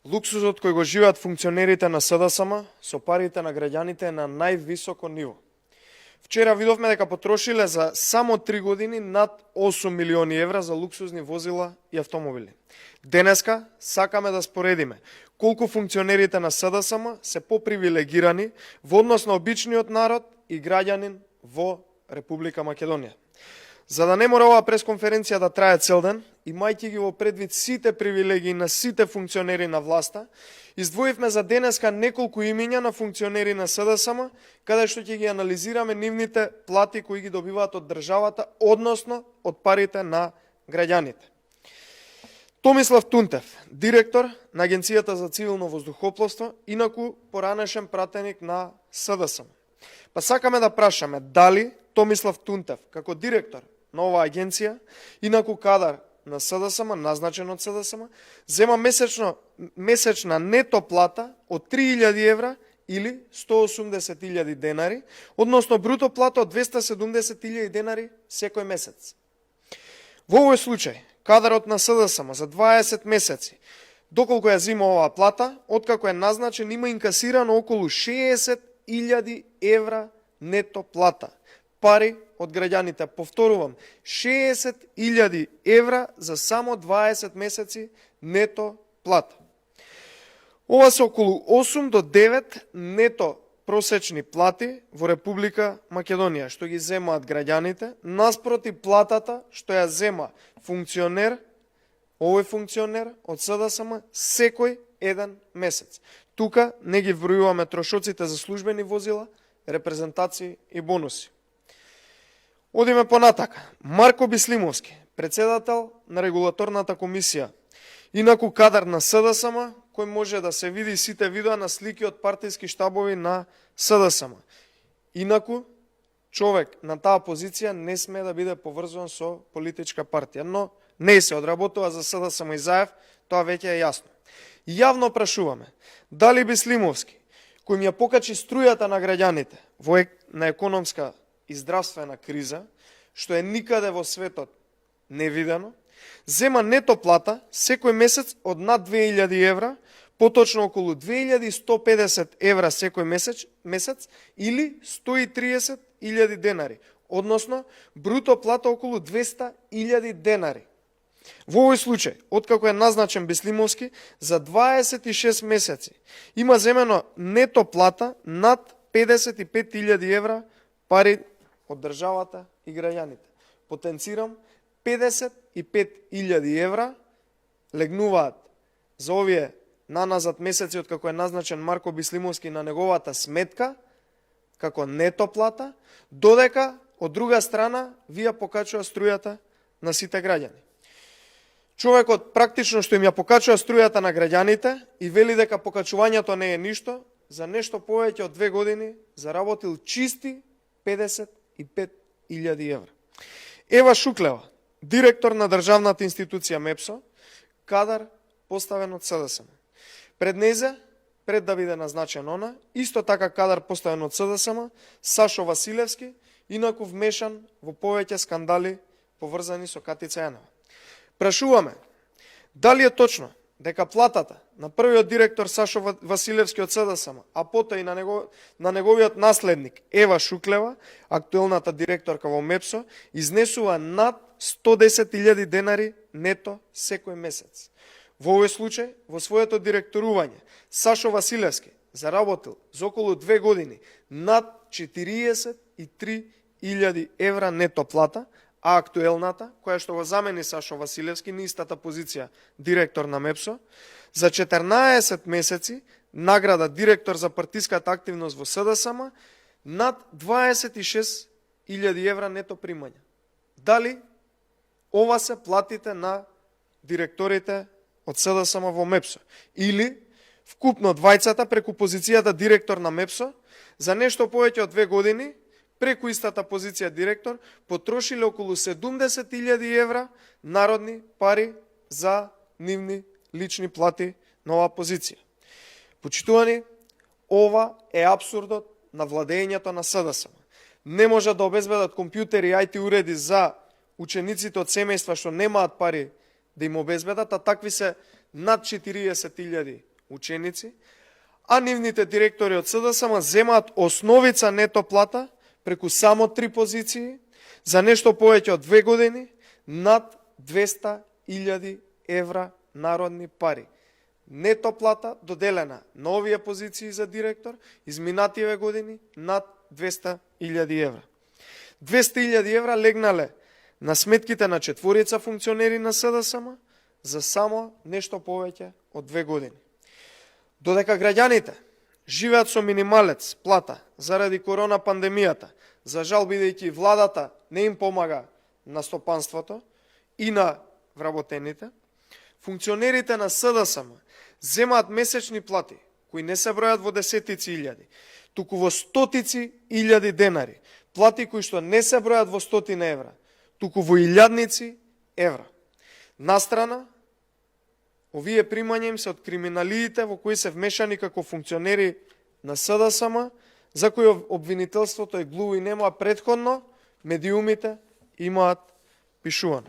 Луксузот кој го живеат функционерите на СДСМ со парите на граѓаните е на највисоко ниво. Вчера видовме дека потрошиле за само 3 години над 8 милиони евра за луксузни возила и автомобили. Денеска сакаме да споредиме колку функционерите на СДСМ се попривилегирани во однос на обичниот народ и граѓанин во Република Македонија. За да не мора оваа пресконференција да трае цел ден, имајќи ги во предвид сите привилегии на сите функционери на власта, издвоивме за денеска неколку имиња на функционери на СДСМ, каде што ќе ги анализираме нивните плати кои ги добиваат од државата, односно од парите на граѓаните. Томислав Тунтев, директор на Агенцијата за цивилно воздухопловство, инаку поранешен пратеник на СДСМ. Па сакаме да прашаме дали Томислав Тунтев, како директор на оваа агенција, инаку кадар на СДСМ, назначен од СДСМ, зема месечна нето плата од 3000 евра или 180.000 денари, односно бруто плата од 270.000 денари секој месец. Во овој случај, кадарот на СДСМ за 20 месеци, доколку ја зима оваа плата, откако е назначен, има инкасирано околу 60.000 евра нето плата. Пари од граѓаните. Повторувам, 60.000 евра за само 20 месеци нето плата. Ова се околу 8 до 9 нето просечни плати во Република Македонија, што ги земаат граѓаните, наспроти платата што ја зема функционер, овој функционер од СДСМ секој еден месец. Тука не ги вбројуваме трошоците за службени возила, репрезентации и бонуси. Одиме понатака. Марко Бислимовски, председател на регулаторната комисија, инаку кадар на СДСМ, кој може да се види сите видеа на слики од партиски штабови на СДСМ. Инаку, човек на таа позиција не сме да биде поврзан со политичка партија, но не се одработува за СДСМ и ЗАЕВ, тоа веќе е јасно. Јавно прашуваме, дали Бислимовски, кој ми ја покачи струјата на граѓаните на економска и здравствена криза, што е никаде во светот невидено, зема нето плата секој месец од над 2000 евра, поточно околу 2150 евра секој месец или 130.000 денари, односно бруто плата околу 200.000 денари. Во овој случај, откако е назначен Бислимовски, за 26 месеци има земено нето плата над 55.000 евра пари од државата и граѓаните. Потенцирам, 55.000 евра легнуваат за овие наназад месеци откако е назначен Марко Бислимовски на неговата сметка, како нето плата, додека од друга страна вие покачува струјата на сите граѓани. Човекот практично што им ја покачува струјата на граѓаните и вели дека покачувањето не е ништо, за нешто повеќе од 2 години заработил чисти 55.000 евра. Ева Шуклева, директор на државната институција МЕПСО, кадар поставен од СДСМ. Пред незе, пред да биде назначен она, исто така кадар поставен од СДСМ, Сашо Василевски, инаку вмешан во повеќе скандали поврзани со Катица Јанова. Прашуваме, дали е точно дека платата на првиот директор Сашо Василевски од СДСМ, а потоа и на неговиот наследник Ева Шуклева, актуелната директорка во МЕПСО, изнесува над 110.000 денари нето секој месец. Во овој случај, во своето директорување, Сашо Василевски заработил за околу 2 години над 43.000 евра нето плата, а актуелната, која што го замени Сашо Василевски на истата позиција директор на МЕПСО, за 14 месеци награда директор за партиската активност во СДСМ над 26.000 евра нето примања. Дали ова се платите на директорите од СДСМ во МЕПСО? Или вкупно двајцата преку позицијата директор на МЕПСО за нешто повеќе од 2 години преку истата позиција директор, потрошиле околу 70.000 евра народни пари за нивни лични плати на оваа позиција. Почитувани, ова е апсурдот на владењето на СДСМ. Не може да обезбедат компјутери и IT уреди за учениците од семејства што немаат пари да им обезбедат, а такви се над 40.000 ученици, а нивните директори од СДСМ земаат основица нето плата преку само 3 позиции за нешто повеќе од 2 години над 200.000 евра народни пари. Нето плата доделена на овие позиции за директор изминативе години над 200.000 евра. 200.000 евра легнале на сметките на четворица функционери на СДСМ за само нешто повеќе од 2 години. Додека граѓаните живеат со минималец плата заради корона пандемијата, за жал бидејќи владата не им помага на стопанството и на вработените, функционерите на СДСМ земаат месечни плати кои не се бројат во десетици илјади, туку во стотици илјади денари, плати кои што не се бројат во стотина евра, туку во илјадници евра. Настрана, овие примања им се од криминалиите во кои се вмешани како функционери на СДСМ, за кои обвинителството е глуво и нема, предходно медиумите имаат пишувано.